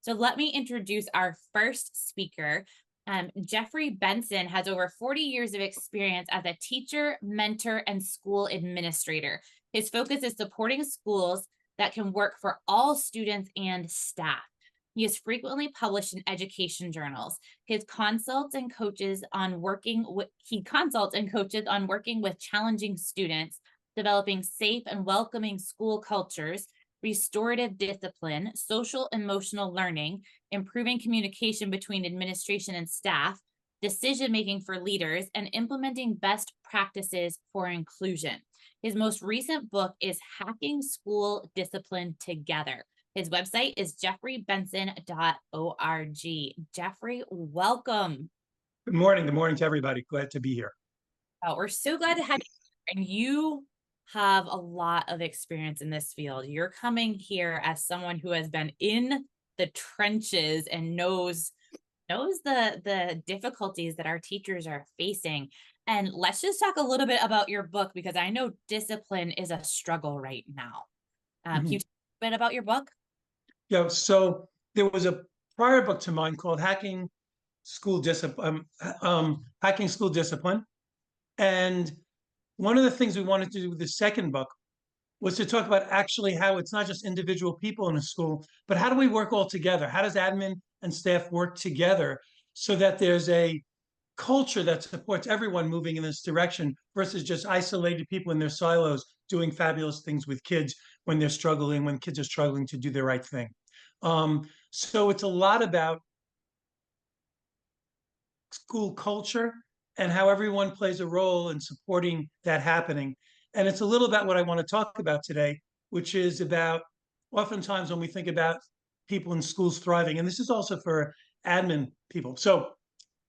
So let me introduce our first speaker. Jeffrey Benson has over 40 years of experience as a teacher, mentor, and school administrator. His focus is supporting schools that can work for all students and staff. He is frequently published in education journals. He consults and coaches on working with challenging students, developing safe and welcoming school cultures, restorative discipline, social emotional learning, improving communication between administration and staff, decision making for leaders, and implementing best practices for inclusion. His most recent book is Hacking School Discipline Together. His website is jeffreybenson.org. Jeffrey, welcome. Good morning. Good morning to everybody. Glad to be here. Oh, we're so glad to have you. And you have a lot of experience in this field. You're coming here as someone who has been in the trenches and knows the difficulties that our teachers are facing. And let's just talk a little bit about your book, because I know discipline is a struggle right now. Can you talk a bit about your book? Yeah, so there was a prior book to mine called Hacking School Discipline, Hacking School Discipline. And one of the things we wanted to do with the second book was to talk about actually how it's not just individual people in a school, but how do we work all together? How does admin and staff work together so that there's a culture that supports everyone moving in this direction versus just isolated people in their silos doing fabulous things with kids when kids are struggling to do the right thing. So it's a lot about school culture and how everyone plays a role in supporting that happening. And it's a little about what I want to talk about today, which is about oftentimes when we think about people in schools thriving, and this is also for admin people. So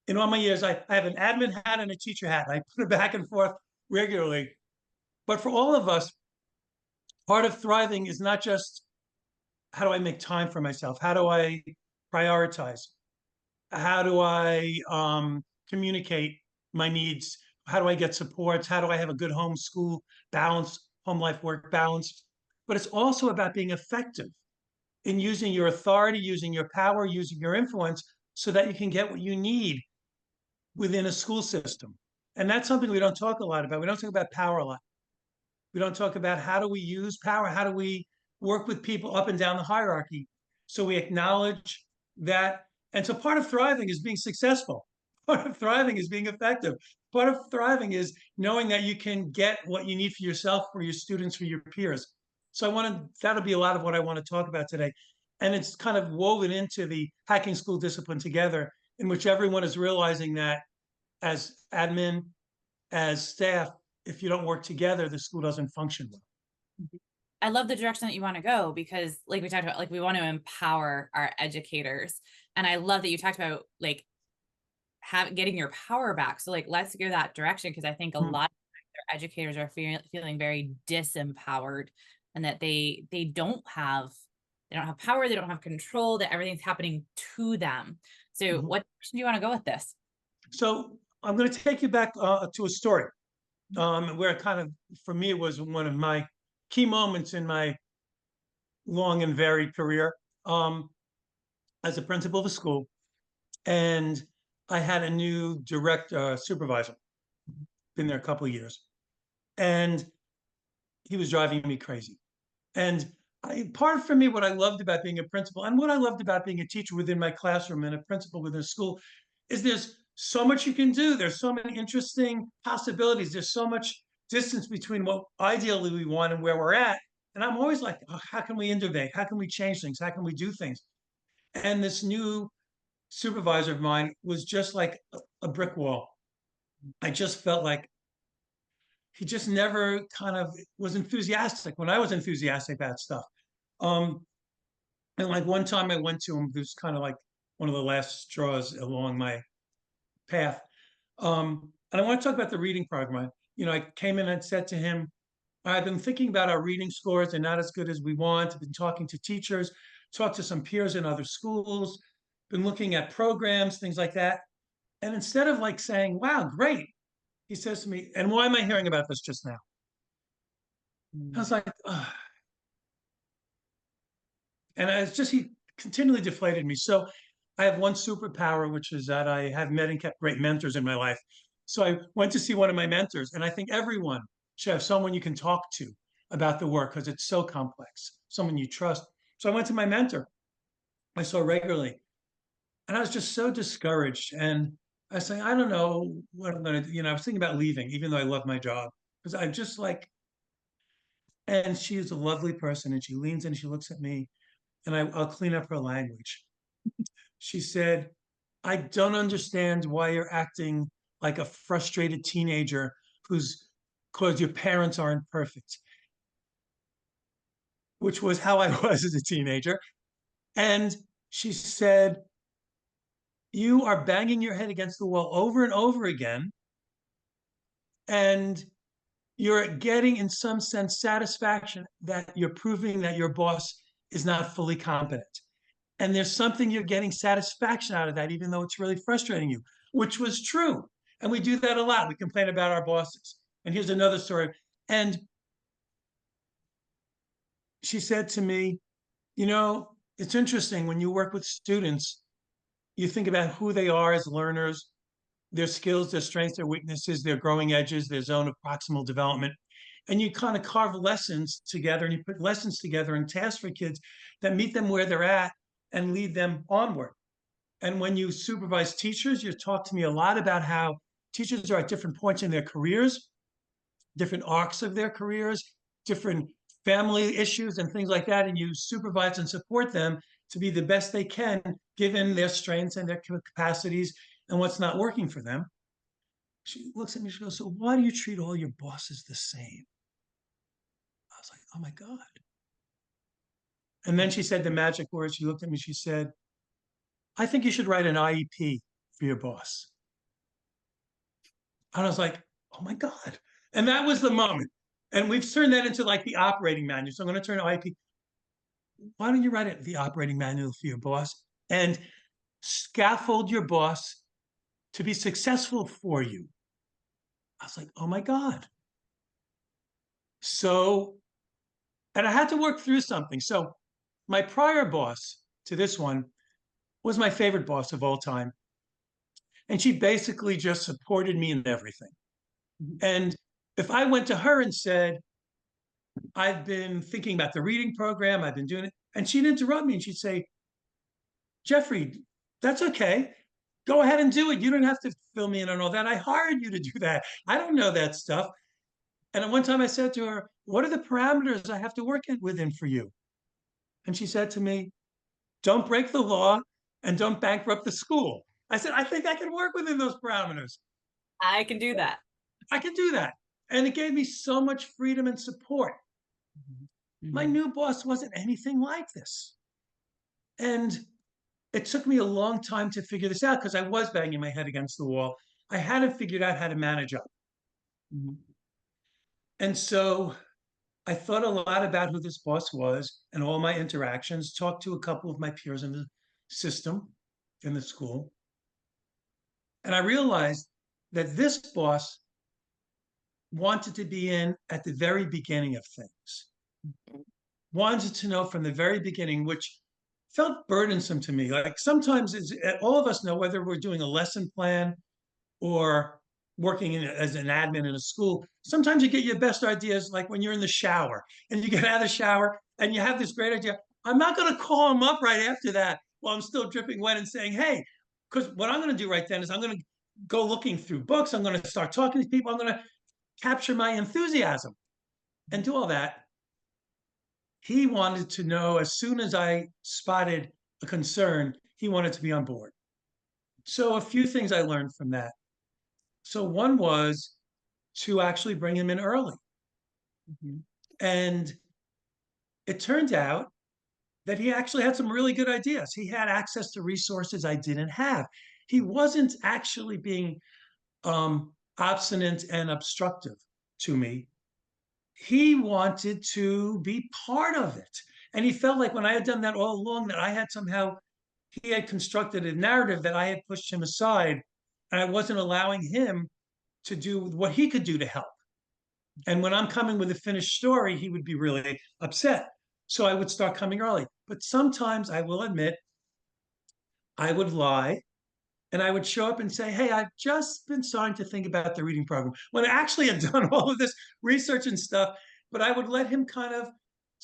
in all my years, I have an admin hat and a teacher hat. I put it back and forth regularly. But for all of us, part of thriving is not just how do I make time for myself? How do I prioritize? How do I communicate my needs? How do I get supports? How do I have a good home school balance, home life work balance? But it's also about being effective in using your authority, using your power, using your influence so that you can get what you need within a school system. And that's something we don't talk a lot about. We don't talk about power a lot. We don't talk about how do we use power? How do we work with people up and down the hierarchy? So we acknowledge that. And so part of thriving is being successful. Part of thriving is being effective. Part of thriving is knowing that you can get what you need for yourself, for your students, for your peers. So that'll be a lot of what I want to talk about today. And it's kind of woven into the Hacking School Discipline Together, in which everyone is realizing that as admin, as staff, if you don't work together, the school doesn't function well. I love the direction that you want to go, because like we talked about, like we want to empower our educators. And I love that you talked about like getting your power back. So like, let's go that direction. Cause I think a lot of their educators are feeling very disempowered, and that they don't have power. They don't have control, that everything's happening to them. So what direction do you want to go with this? So I'm going to take you back to a story where it kind of, for me, it was one of my key moments in my long and varied career as a principal of a school. And I had a new direct supervisor, been there a couple of years. And he was driving me crazy. And part for me, what I loved about being a principal and what I loved about being a teacher within my classroom and a principal within a school is there's so much you can do. There's so many interesting possibilities. There's so much distance between what ideally we want and where we're at. And I'm always like, oh, how can we innovate? How can we change things? How can we do things? And this new supervisor of mine was just like a brick wall. I just felt like he just never kind of was enthusiastic when I was enthusiastic about stuff. Um, and like one time I went to him, this kind of like one of the last straws along my path. And I want to talk about the reading program. I came in and said to him, I've been thinking about our reading scores. They're not as good as we want. I've been talking to teachers, talked to some peers in other schools, been looking at programs, things like that. And instead of like saying, wow, great, he says to me, and why am I hearing about this just now? I was like, ugh. And it's just, he continually deflated me. So I have one superpower, which is that I have met and kept great mentors in my life. So I went to see one of my mentors, and I think everyone should have someone you can talk to about the work because it's so complex, someone you trust. So I went to my mentor I saw regularly, and I was just so discouraged. And I was saying, I don't know what I'm going to do. I was thinking about leaving, even though I love my job, because I just like, and she is a lovely person. And she leans in, and she looks at me, and I'll clean up her language. She said, I don't understand why you're acting like a frustrated teenager who's because your parents aren't perfect, which was how I was as a teenager. And she said, you are banging your head against the wall over and over again. And you're getting, in some sense, satisfaction that you're proving that your boss is not fully competent. And there's something you're getting satisfaction out of that, even though it's really frustrating you, which was true. And we do that a lot. We complain about our bosses. And here's another story. And she said to me, it's interesting when you work with students, you think about who they are as learners, their skills, their strengths, their weaknesses, their growing edges, their zone of proximal development. And you kind of carve lessons together and you put lessons together and tasks for kids that meet them where they're at and lead them onward. And when you supervise teachers, you talk to me a lot about how teachers are at different points in their careers, different arcs of their careers, different family issues and things like that. And you supervise and support them to be the best they can, given their strengths and their capacities and what's not working for them. She looks at me, she goes, so why do you treat all your bosses the same? I was like, oh my God. And then she said the magic words. She looked at me, she said, I think you should write an IEP for your boss. And I was like, oh my God. And that was the moment. And we've turned that into like the operating manual. So I'm going to turn IEP. Why don't you write it the operating manual for your boss and scaffold your boss to be successful for you? I was like, oh my God. So, and I had to work through something. So my prior boss to this one was my favorite boss of all time. And she basically just supported me in everything. And if I went to her and said, I've been thinking about the reading program, I've been doing it, and she'd interrupt me and she'd say, Jeffrey, that's okay. Go ahead and do it. You don't have to fill me in on all that. I hired you to do that. I don't know that stuff. And at one time I said to her, what are the parameters I have to work within for you? And she said to me, don't break the law and don't bankrupt the school. I said, I think I can work within those parameters. I can do that. I can do that. And it gave me so much freedom and support. My Mm-hmm. new boss wasn't anything like this. And it took me a long time to figure this out because I was banging my head against the wall. I hadn't figured out how to manage up. Mm-hmm. And so I thought a lot about who this boss was and all my interactions, talked to a couple of my peers in the system, in the school. And I realized that this boss wanted to be in at the very beginning of things, wanted to know from the very beginning, which felt burdensome to me. Like sometimes all of us know whether we're doing a lesson plan or working as an admin in a school, sometimes you get your best ideas like when you're in the shower and you get out of the shower and you have this great idea. I'm not going to call him up right after that while I'm still dripping wet and saying, hey, because what I'm going to do right then is I'm going to go looking through books. I'm going to start talking to people. I'm going to capture my enthusiasm and do all that. He wanted to know as soon as I spotted a concern, he wanted to be on board. So a few things I learned from that. So one was to actually bring him in early. Mm-hmm. And it turned out that he actually had some really good ideas. He had access to resources I didn't have. He wasn't actually being obstinate and obstructive to me. He wanted to be part of it. And he felt like when I had done that all along, that I had somehow, he had constructed a narrative that I had pushed him aside and I wasn't allowing him to do what he could do to help. And when I'm coming with a finished story, he would be really upset. So I would start coming early. But sometimes I will admit I would lie and I would show up and say, "Hey, I've just been starting to think about the reading program." When I actually had done all of this research and stuff, but I would let him kind of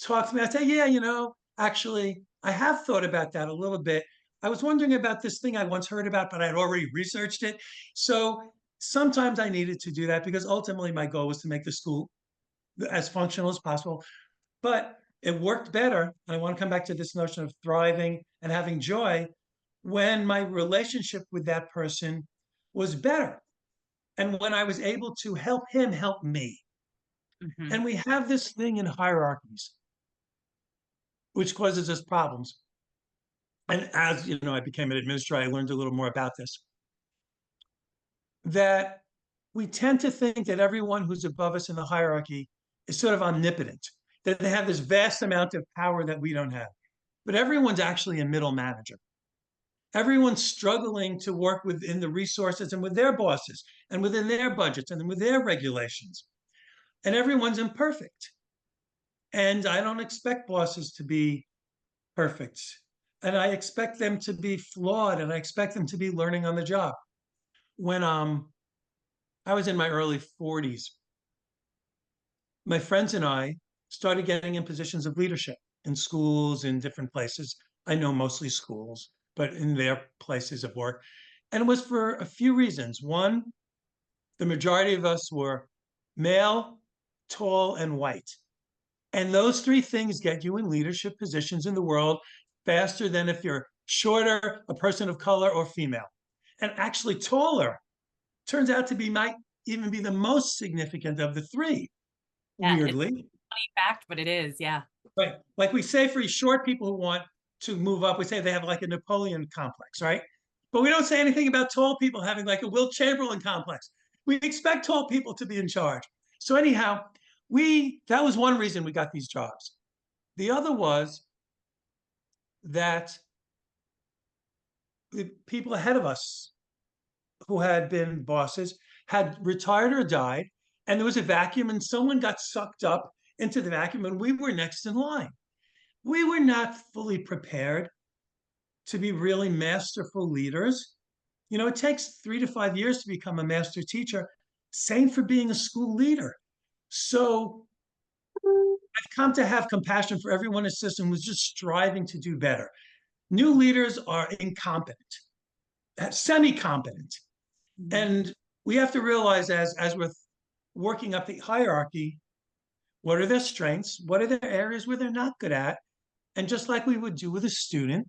talk to me. I'd say, "Yeah, actually, I have thought about that a little bit. I was wondering about this thing I once heard about, but I'd already researched it." So sometimes I needed to do that because ultimately my goal was to make the school as functional as possible. But it worked better. And I want to come back to this notion of thriving and having joy when my relationship with that person was better. And when I was able to help him help me. Mhm. And we have this thing in hierarchies, which causes us problems. And as you know, I became an administrator, I learned a little more about this. That we tend to think that everyone who's above us in the hierarchy is sort of omnipotent, that they have this vast amount of power that we don't have. But everyone's actually a middle manager. Everyone's struggling to work within the resources and with their bosses and within their budgets and with their regulations. And everyone's imperfect. And I don't expect bosses to be perfect. And I expect them to be flawed and I expect them to be learning on the job. When I was in my early 40s, my friends and I started getting in positions of leadership in schools, in different places. I know mostly schools, but in their places of work. And it was for a few reasons. One, the majority of us were male, tall, and white. And those three things get you in leadership positions in the world faster than if you're shorter, a person of color, or female. And actually, taller turns out to be might even be the most significant of the three, Yeah, it's weirdly. a funny fact, but it is, yeah. Right. Like we say for short people who want to move up, we say they have like a Napoleon complex, right? But we don't say anything about tall people having like a Will Chamberlain complex. We expect tall people to be in charge. So anyhow, we that was one reason we got these jobs. The other was that the people ahead of us who had been bosses had retired or died, and there was a vacuum, and someone got sucked up into the vacuum, and we were next in line. We were not fully prepared to be really masterful leaders. It takes 3 to 5 years to become a master teacher. Same for being a school leader. So I've come to have compassion for everyone in the system who's just striving to do better. New leaders are incompetent, semi-competent. Mhm. And we have to realize as we're working up the hierarchy, what are their strengths? What are their areas where they're not good at? And just like we would do with a student,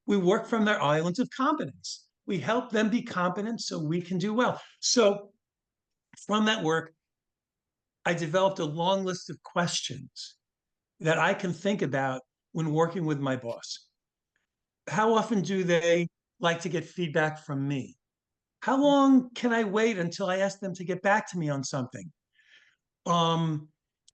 we work from their islands of competence. We help them be competent so we can do well. So from that work, I developed a long list of questions that I can think about when working with my boss. How often do they like to get feedback from me? How long can I wait until I ask them to get back to me on something? Um,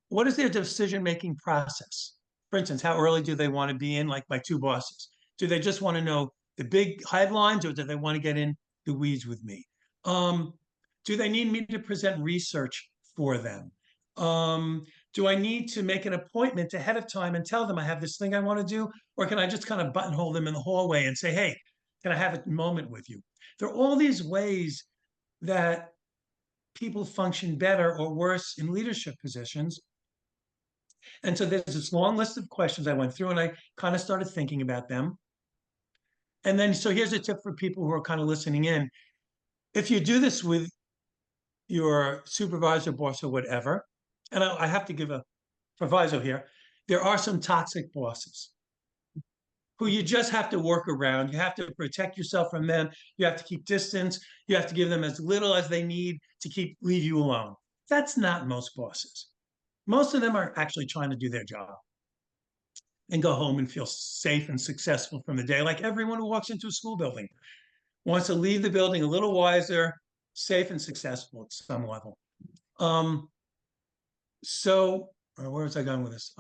what is their decision-making process? For instance, how early do they want to be in, like my two bosses? Do they just want to know the big headlines or do they want to get in the weeds with me? Um, do they need me to present research for them? Um, do I need to make an appointment ahead of time and tell them I have this thing I want to do? Or can I just kind of buttonhole them in the hallway and say, hey, can I have a moment with you? There are all these ways that people function better or worse in leadership positions. And so there's this long list of questions I went through and I kind of started thinking about them. And then, so here's a tip for people who are kind of listening in. If you do this with your supervisor, boss, or whatever, and I have to give a proviso here, there are some toxic bosses who you just have to work around. You have to protect yourself from them. You have to keep distance. You have to give them as little as they need to leave you alone. That's not most bosses. Most of them are actually trying to do their job and go home and feel safe and successful from the day. Like everyone who walks into a school building wants to leave the building a little wiser, safe, and successful at some level. Um, so, where was I going with this?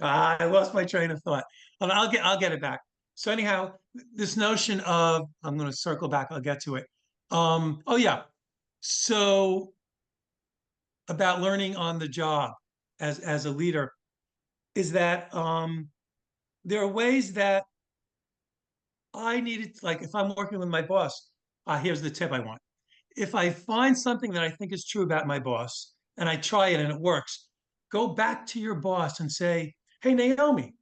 I lost my train of thought. I'll get it back. So anyhow, this notion of I'm going to circle back. I'll get to it. Oh yeah. So about learning on the job. as a leader is that there are ways that I needed, like if I'm working with my boss, here's the tip I want. If I find something that I think is true about my boss and I try it and it works, go back to your boss and say, hey, Naomi,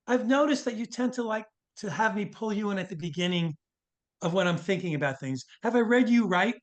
I've noticed that you tend to like to have me pull you in at the beginning of when I'm thinking about things. Have I read you right?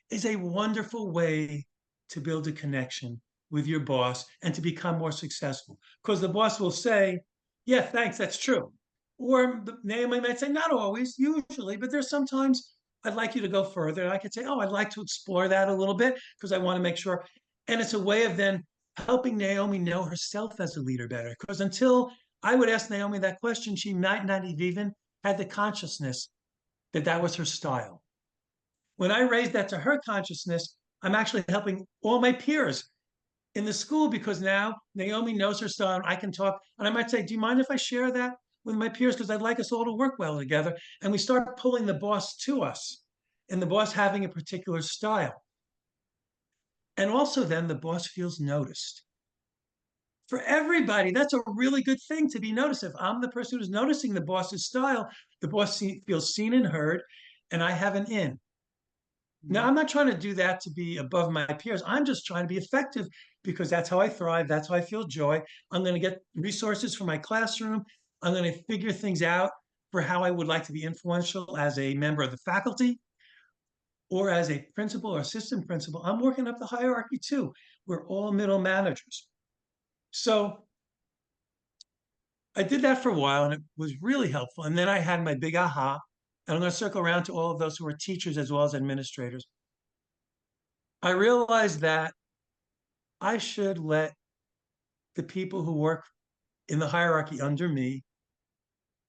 Is a wonderful way to build a connection with your boss and to become more successful. Because the boss will say, yeah, thanks, that's true. Or the Naomi might say, not always, usually, but there's sometimes I'd like you to go further. And I could say, oh, I'd like to explore that a little bit because I want to make sure. And it's a way of then helping Naomi know herself as a leader better. Because until I would ask Naomi that question, she might not have even had the consciousness that that was her style. When I raise that to her consciousness, I'm actually helping all my peers in the school because now Naomi knows her style and I can talk. And I might say, do you mind if I share that with my peers? Because I'd like us all to work well together. And we start pulling the boss to us and the boss having a particular style. And also then the boss feels noticed. For everybody, that's a really good thing to be noticed. If I'm the person who's noticing the boss's style, the boss feels seen and heard, and I have an in. Now, Mhm. I'm not trying to do that to be above my peers. I'm just trying to be effective because that's how I thrive. That's how I feel joy. I'm going to get resources for my classroom. I'm going to figure things out for how I would like to be influential as a member of the faculty or as a principal or assistant principal. I'm working up the hierarchy too. We're all middle managers. So I did that for a while and it was really helpful. And then I had my big aha. And I'm going to circle around to all of those who are teachers as well as administrators. I realized that I should the people who work in the hierarchy under me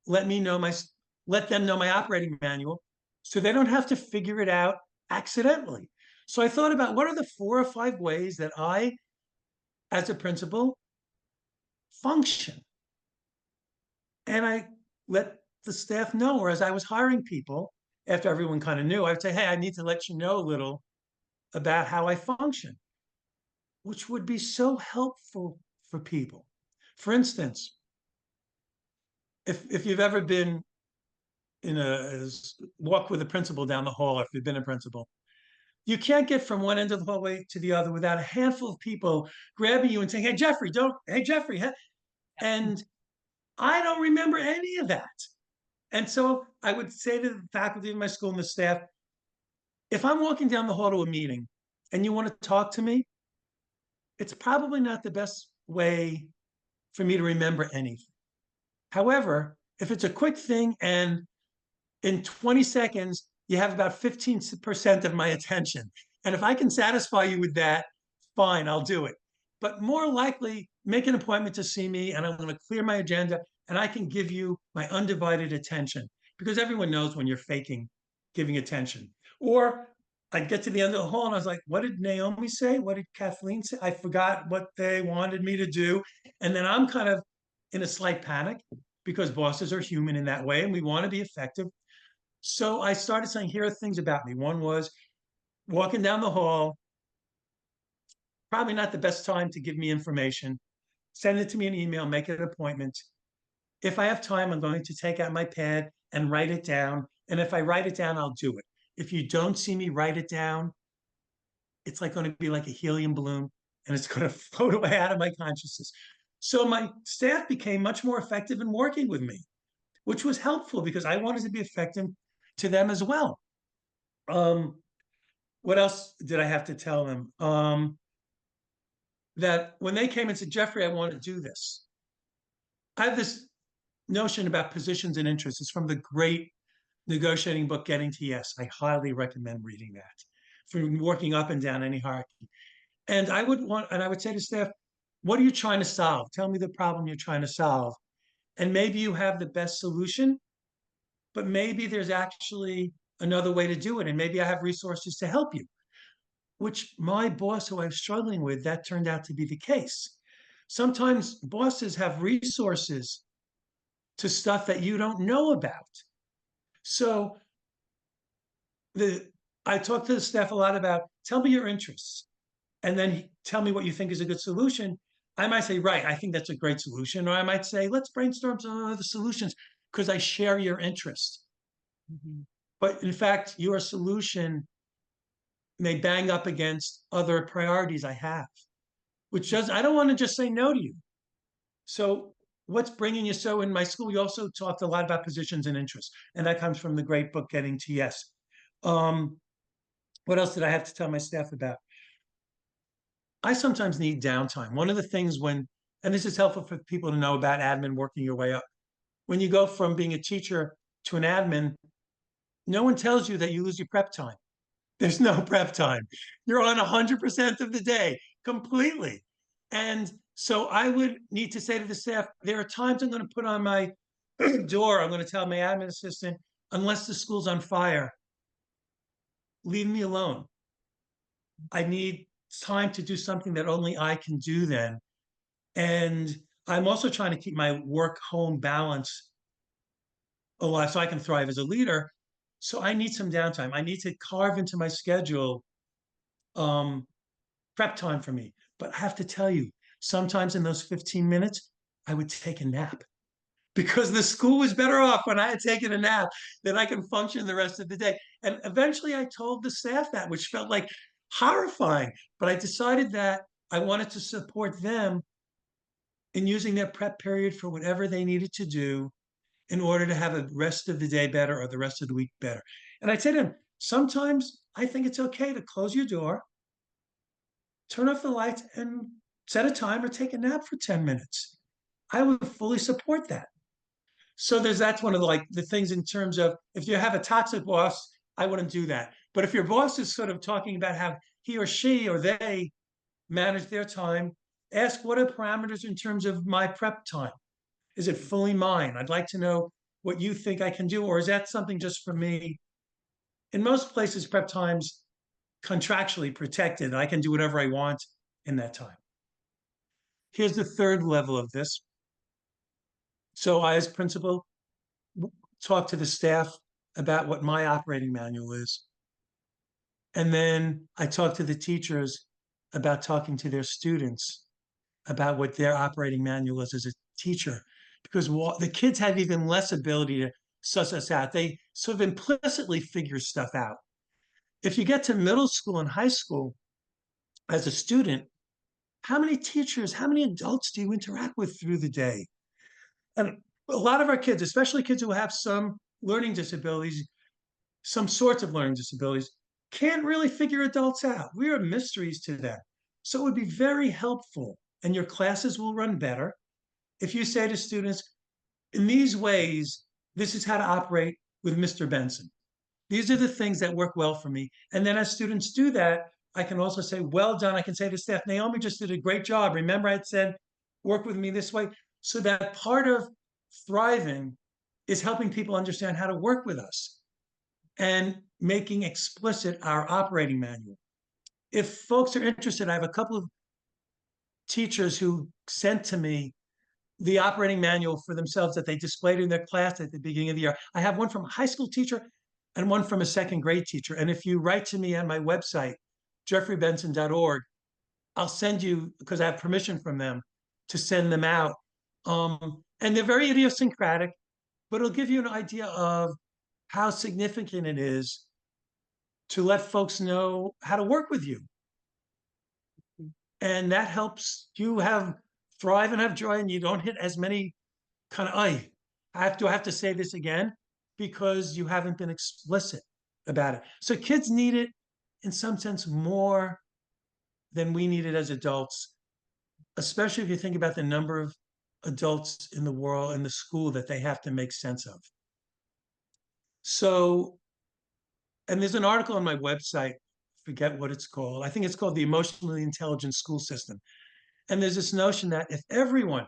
let me know my let them know my operating manual so they don't have to figure it out accidentally. So I thought about what are the 4 or 5 ways that I, as a principal, function. And I let the staff know, or as I was hiring people, after everyone kind of knew, I'd say, hey, I need to let you know a little about how I function, which would be so helpful for people. For instance, if you've ever been in a walk with a principal down the hall, if you've been a principal, you can't get from one end of the hallway to the other without a handful of people grabbing you and saying, "Hey Jeffrey, don't, hey Jeffrey," and I don't remember any of that. And so I would say to the faculty of my school and the staff, if I'm walking down the hall to a meeting and you want to talk to me, it's probably not the best way for me to remember anything. However, if it's a quick thing and in 20 seconds, you have about 15% of my attention. And if I can satisfy you with that, fine, I'll do it. But more likely, make an appointment to see me and I'm going to clear my agenda and I can give you my undivided attention because everyone knows when you're faking giving attention. Or I'd get to the end of the hall and I was like, what did Naomi say? What did Kathleen say? I forgot what they wanted me to do. And then I'm kind of in a slight panic because bosses are human in that way and we want to be effective. So I started saying, here are things about me. One was walking down the hall, probably not the best time to give me information. Send it to me in email, make an appointment. If I have time, I'm going to take out my pad and write it down. And if I write it down, I'll do it. If you don't see me write it down, it's like going to be like a helium balloon and it's going to float away out of my consciousness. So my staff became much more effective in working with me, which was helpful because I wanted to be effective to them as well. Um, what else did I have to tell them? That when they came and said, Jeffrey, I want to do this. I have this notion about positions and interests. It's from the great negotiating book, Getting to Yes. I highly recommend reading that for working up and down any hierarchy. And I would say to staff, what are you trying to solve? Tell me the problem you're trying to solve. And maybe you have the best solution, but maybe there's actually another way to do it. And maybe I have resources to help you. Which my boss who I was struggling with, that turned out to be the case. Sometimes bosses have resources to stuff that you don't know about. So the I talk to the staff a lot about tell me your interests. and then tell me what you think is a good solution, I might say, right, I think that's a great solution. Or I might say, let's brainstorm some other solutions because I share your interest. Mhm. But in fact, your solution may bang up against other priorities I have, which does, I don't want to just say no to you. So what's bringing you? So in my school, we also talked a lot about positions and interests, and that comes from the great book, Getting to Yes. Um, what else did I have to tell my staff about? I sometimes need downtime. One of the things when, and this is helpful for people to know about admin working your way up. When you go from being a teacher to an admin, no one tells you that you lose your prep time. There's no prep time. You're on 100% of the day completely. And so I would need to say to the staff, there are times I'm going to put on my door, I'm going to tell my admin assistant, unless the school's on fire, leave me alone. I need time to do something that only I can do then. And I'm also trying to keep my work home balance alive so I can thrive as a leader. So I need some downtime. I need to carve into my schedule um, prep time for me. But I have to tell you, sometimes in those 15 minutes, I would take a nap because the school was better off when I had taken a nap than I can function the rest of the day. And eventually I told the staff that, which felt like horrifying. But I decided that I wanted to support them in using their prep period for whatever they needed to do in order to have the rest of the day better or the rest of the week better. And I said to him, sometimes I think it's okay to close your door, turn off the lights, and set a time or take a nap for 10 minutes. I would fully support that. So that's one of the things in terms of if you have a toxic boss, I wouldn't do that. But if your boss is sort of talking about how he or she or they manage their time, ask what are parameters in terms of my prep time? Is it fully mine? I'd like to know what you think I can do, or is that something just for me? In most places, prep time's contractually protected. I can do whatever I want in that time. Here's the third level of this. So I, as principal, talk to the staff about what my operating manual is. And then I talk to the teachers about talking to their students about what their operating manual is as a teacher. Because the kids have even less ability to suss us out. They sort of implicitly figure stuff out. If you get to middle school and high school as a student, how many teachers, how many adults do you interact with through the day? And a lot of our kids, especially kids who have some learning disabilities, some sorts of learning disabilities, can't really figure adults out. We are mysteries to them. So it would be very helpful, and your classes will run better if you say to students, in these ways, this is how to operate with Mr. Benson. These are the things that work well for me. And then as students do that, I can also say, well done. I can say to staff, Naomi just did a great job. Remember, I had said, work with me this way. So that part of thriving is helping people understand how to work with us and making explicit our operating manual. If folks are interested, I have a couple of teachers who sent to me the operating manual for themselves that they displayed in their class at the beginning of the year. I have one from a high school teacher and one from a second grade teacher. And if you write to me on my website, jeffreybenson.org, I'll send you, because I have permission from them to send them out. And they're very idiosyncratic, but it'll give you an idea of how significant it is to let folks know how to work with you. And that helps you have thrive and have joy, and you don't hit as many kind of, I have to say this again because you haven't been explicit about it. So kids need it in some sense more than we need it as adults, especially if you think about the number of adults in the world, in the school that they have to make sense of. So, and there's an article on my website, forget what it's called. I think it's called The Emotionally Intelligent School System. And there's this notion that if everyone,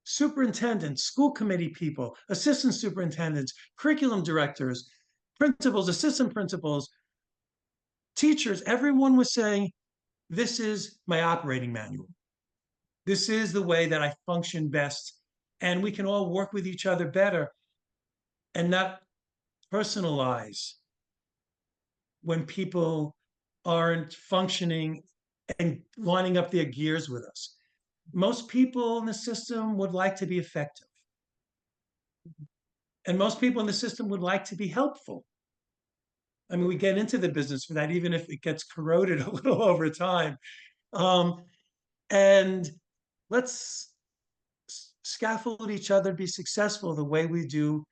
superintendents, school committee people, assistant superintendents, curriculum directors, principals, assistant principals, teachers, everyone was saying, this is my operating manual. This is the way that I function best. And we can all work with each other better and not personalize when people aren't functioning and lining up their gears with us. Most people in the system would like to be effective. And most people in the system would like to be helpful. I mean, we get into the business for that, even if it gets corroded a little over time. Um, and let's scaffold each other, be successful the way we do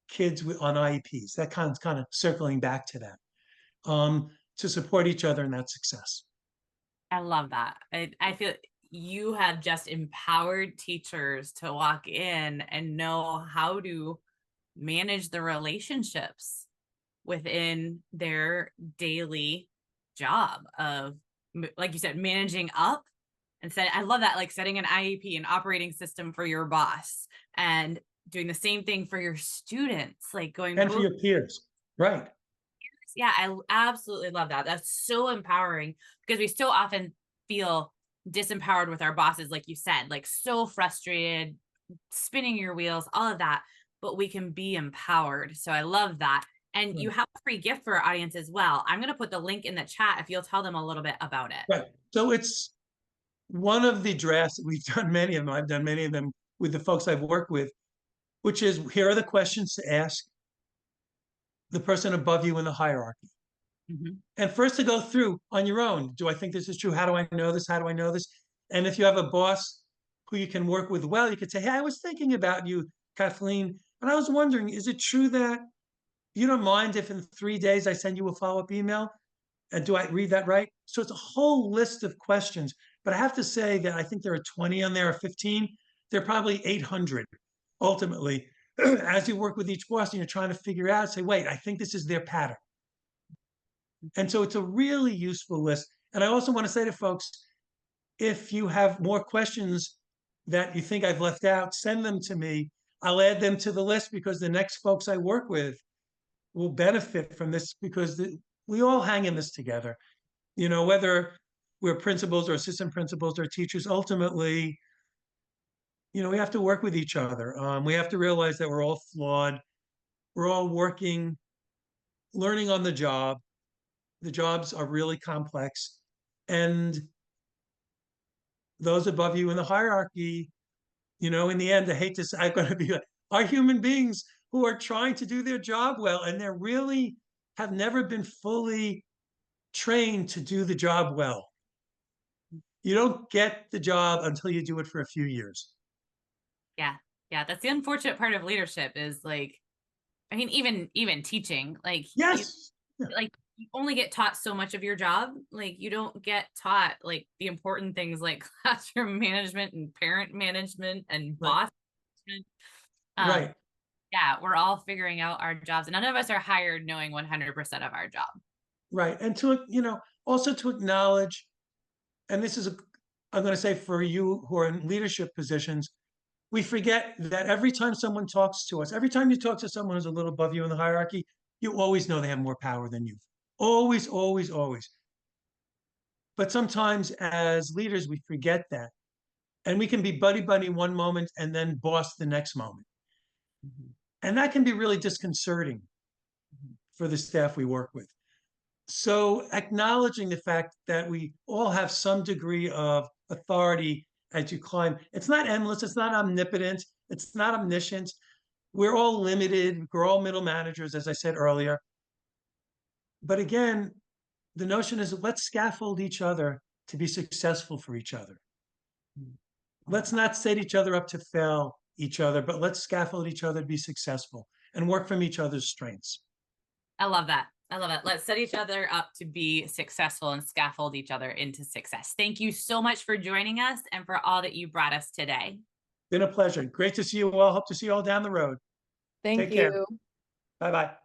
kids on IEPs. That kind of circling back to that, to support each other in that success. I love that. I feel you have just empowered teachers to walk in and know how to manage the relationships within their daily job of, like you said, managing up and said, I love that, like setting an IEP, an operating system for your boss, and doing the same thing for your students, like going And for both. your peers. Right. Yeah, I absolutely love that. That's so empowering because we so often feel disempowered with our bosses, like you said, like so frustrated, spinning your wheels, all of that, but we can be empowered. So I love that. And you Right. have a free gift for our audience as well. I'm going to put the link in the chat if you'll tell them a little bit about it. Right. So it's one of the drafts, we've done many of them. I've done many of them with the folks I've worked with, which is here are the questions to ask the person above you in the hierarchy. Mhm. And first to go through on your own. Do I think this is true? How do I know this? How do I know this? And if you have a boss who you can work with well, you could say, hey, I was thinking about you, Kathleen, and I was wondering, is it true that you don't mind if in 3 days I send you a follow-up email? And do I read that right? So it's a whole list of questions. But I have to say that I think there are 20 on there or 15. There are probably 800 ultimately. As you work with each boss and you're trying to figure out, say, wait, I think this is their pattern. And so it's a really useful list. And I also want to say to folks, if you have more questions that you think I've left out, send them to me. I'll add them to the list because the next folks I work with will benefit from this because we all hang in this together. You know, whether we're principals or assistant principals or teachers, ultimately, you know, we have to work with each other. We have to realize that we're all flawed. We're all working, learning on the job. The jobs are really complex. And those above you in the hierarchy, you know, in the end, I hate to say, I'm going to be like, are human beings who are trying to do their job well, and they're really have never been fully trained to do the job well. You don't get the job until you do it for a few years. Yeah. Yeah. That's the unfortunate part of leadership is like, I mean, even teaching, Yes. Yeah. like you only get taught so much of your job. Like you don't get taught like the important things like classroom management and parent management and Right. boss management. Um, Right. yeah, we're all figuring out our jobs. And none of us are hired knowing 100% of our job. Right. And to, you know, also to acknowledge, and this is, I'm going to say for you who are in leadership positions, we forget that every time someone talks to us, every time you talk to someone who's a little above you in the hierarchy, you always know they have more power than you. Always, always, always. But sometimes as leaders, we forget that. And we can be buddy buddy one moment and then boss the next moment. Mhm. And that can be really disconcerting Mhm. for the staff we work with. So acknowledging the fact that we all have some degree of authority as you climb. It's not endless, it's not omnipotent, it's not omniscient. We're all limited, we're all middle managers, as I said earlier. But again, the notion is let's scaffold each other to be successful for each other. Mhm. Let's not set each other up to fail each other, but let's scaffold each other to be successful and work from each other's strengths. I love that. I love it. Let's set each other up to be successful and scaffold each other into success. Thank you so much for joining us and for all that you brought us today. Been a pleasure. Great to see you all. Hope to see you all down the road. Thank Take care. you. Bye bye.